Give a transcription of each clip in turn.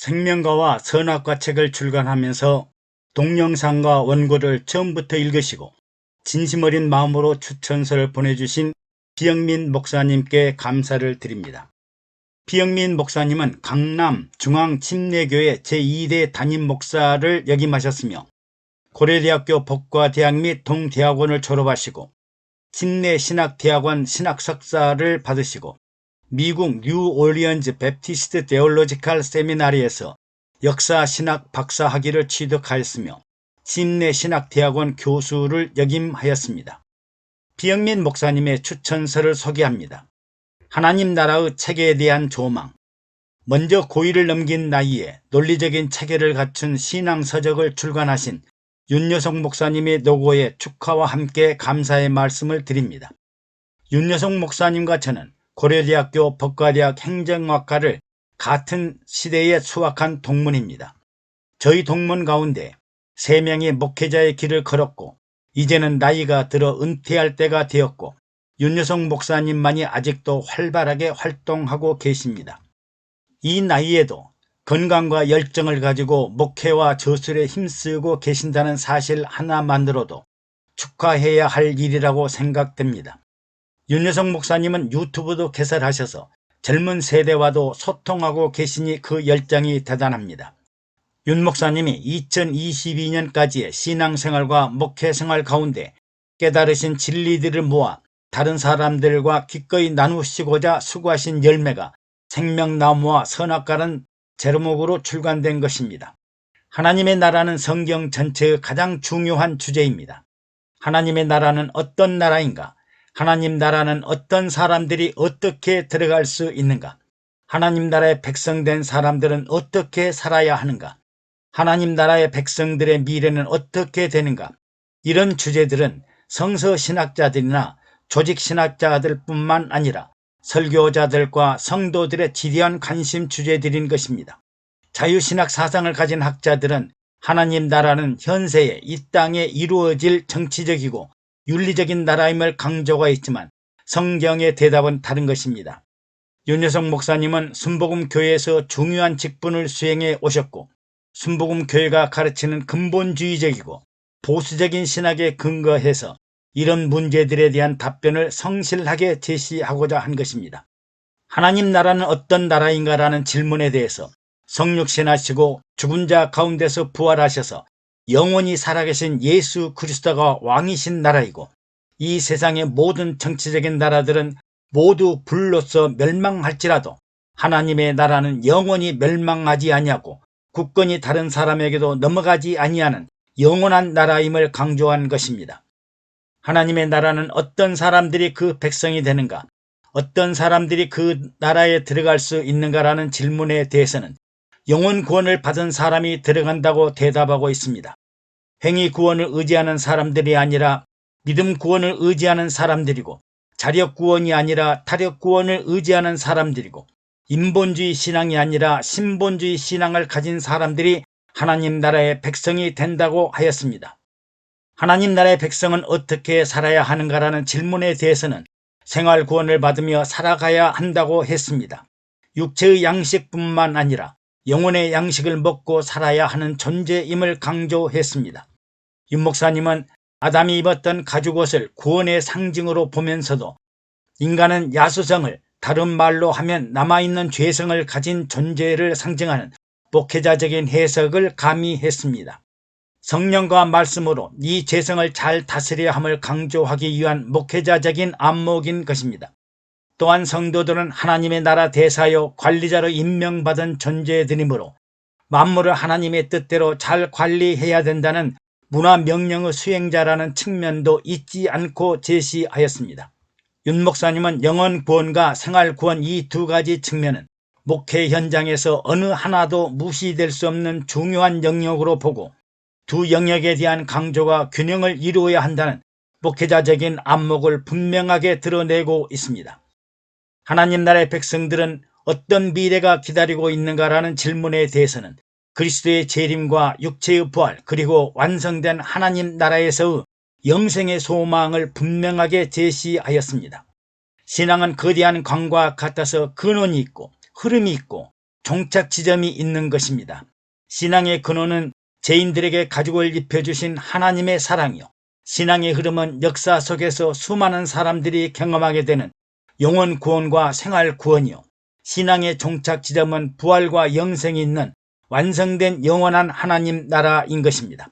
생명과와 선악과 책을 출간하면서 동영상과 원고를 처음부터 읽으시고 진심 어린 마음으로 추천서를 보내주신 비영민 목사님께 감사를 드립니다. 비영민 목사님은 강남 중앙침례교회 제2대 담임 목사를 역임하셨으며 고려대학교 법과대학 및 동대학원을 졸업하시고 침례신학대학원 신학석사를 받으시고 미국 뉴올리언즈 베프티스트 데올로지칼 세미나리에서 역사신학 박사학위를 취득하였으며 침례신학대학원 교수를 역임하였습니다. 비영민 목사님의 추천서를 소개합니다. 하나님 나라의 체계에 대한 조망. 먼저 고의를 넘긴 나이에 논리적인 체계를 갖춘 신앙서적을 출간하신 윤여성 목사님의 노고에 축하와 함께 감사의 말씀을 드립니다. 윤여성 목사님과 저는 고려대학교 법과대학 행정학과를 같은 시대에 수학한 동문입니다. 저희 동문 가운데 3명의 목회자의 길을 걸었고 이제는 나이가 들어 은퇴할 때가 되었고 윤여성 목사님만이 아직도 활발하게 활동하고 계십니다. 이 나이에도 건강과 열정을 가지고 목회와 저술에 힘쓰고 계신다는 사실 하나만으로도 축하해야 할 일이라고 생각됩니다. 윤여성 목사님은 유튜브도 개설하셔서 젊은 세대와도 소통하고 계시니 그 열정이 대단합니다. 윤 목사님이 2022년까지의 신앙생활과 목회생활 가운데 깨달으신 진리들을 모아 다른 사람들과 기꺼이 나누시고자 수고하신 열매가 생명나무와 선악과라는 제목으로 출간된 것입니다. 하나님의 나라는 성경 전체의 가장 중요한 주제입니다. 하나님의 나라는 어떤 나라인가? 하나님 나라는 어떤 사람들이 어떻게 들어갈 수 있는가? 하나님 나라의 백성된 사람들은 어떻게 살아야 하는가? 하나님 나라의 백성들의 미래는 어떻게 되는가? 이런 주제들은 성서신학자들이나 조직신학자들뿐만 아니라 설교자들과 성도들의 지대한 관심 주제들인 것입니다. 자유신학 사상을 가진 학자들은 하나님 나라는 현세에 이 땅에 이루어질 정치적이고 윤리적인 나라임을 강조가 있지만 성경의 대답은 다른 것입니다. 윤여성 목사님은 순복음교회에서 중요한 직분을 수행해 오셨고 순복음교회가 가르치는 근본주의적이고 보수적인 신학에 근거해서 이런 문제들에 대한 답변을 성실하게 제시하고자 한 것입니다. 하나님 나라는 어떤 나라인가라는 질문에 대해서 성육신하시고 죽은 자 가운데서 부활하셔서 영원히 살아계신 예수 그리스도가 왕이신 나라이고 이 세상의 모든 정치적인 나라들은 모두 불로써 멸망할지라도 하나님의 나라는 영원히 멸망하지 아니하고 국권이 다른 사람에게도 넘어가지 아니하는 영원한 나라임을 강조한 것입니다. 하나님의 나라는 어떤 사람들이 그 백성이 되는가, 어떤 사람들이 그 나라에 들어갈 수 있는가라는 질문에 대해서는 영혼 구원을 받은 사람이 들어간다고 대답하고 있습니다. 행위 구원을 의지하는 사람들이 아니라 믿음 구원을 의지하는 사람들이고 자력 구원이 아니라 타력 구원을 의지하는 사람들이고 인본주의 신앙이 아니라 신본주의 신앙을 가진 사람들이 하나님 나라의 백성이 된다고 하였습니다. 하나님 나라의 백성은 어떻게 살아야 하는가라는 질문에 대해서는 생활 구원을 받으며 살아가야 한다고 했습니다. 육체의 양식뿐만 아니라 영혼의 양식을 먹고 살아야 하는 존재임을 강조했습니다. 윤 목사님은 아담이 입었던 가죽옷을 구원의 상징으로 보면서도 인간은 야수성을, 다른 말로 하면 남아있는 죄성을 가진 존재를 상징하는 목회자적인 해석을 가미했습니다. 성령과 말씀으로 이 죄성을 잘 다스려야 함을 강조하기 위한 목회자적인 안목인 것입니다. 또한 성도들은 하나님의 나라 대사요 관리자로 임명받은 존재들이므로 만물을 하나님의 뜻대로 잘 관리해야 된다는 문화 명령의 수행자라는 측면도 잊지 않고 제시하였습니다. 윤 목사님은 영혼 구원과 생활 구원 이 두 가지 측면은 목회 현장에서 어느 하나도 무시될 수 없는 중요한 영역으로 보고 두 영역에 대한 강조가 균형을 이루어야 한다는 목회자적인 안목을 분명하게 드러내고 있습니다. 하나님 나라의 백성들은 어떤 미래가 기다리고 있는가라는 질문에 대해서는 그리스도의 재림과 육체의 부활 그리고 완성된 하나님 나라에서의 영생의 소망을 분명하게 제시하였습니다. 신앙은 거대한 강과 같아서 근원이 있고 흐름이 있고 종착 지점이 있는 것입니다. 신앙의 근원은 죄인들에게 가죽을 입혀주신 하나님의 사랑이요, 신앙의 흐름은 역사 속에서 수많은 사람들이 경험하게 되는 영혼 구원과 생활 구원이요, 신앙의 종착 지점은 부활과 영생이 있는 완성된 영원한 하나님 나라인 것입니다.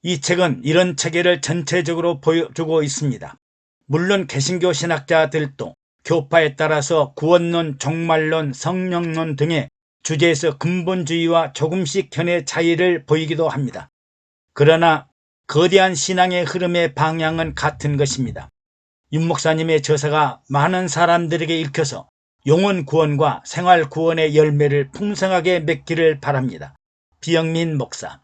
이 책은 이런 체계를 전체적으로 보여주고 있습니다. 물론 개신교 신학자들도 교파에 따라서 구원론, 종말론, 성령론 등의 주제에서 근본주의와 조금씩 견해 차이를 보이기도 합니다. 그러나 거대한 신앙의 흐름의 방향은 같은 것입니다. 윤 목사님의 저서가 많은 사람들에게 읽혀서 영혼 구원과 생활 구원의 열매를 풍성하게 맺기를 바랍니다. 비영민 목사.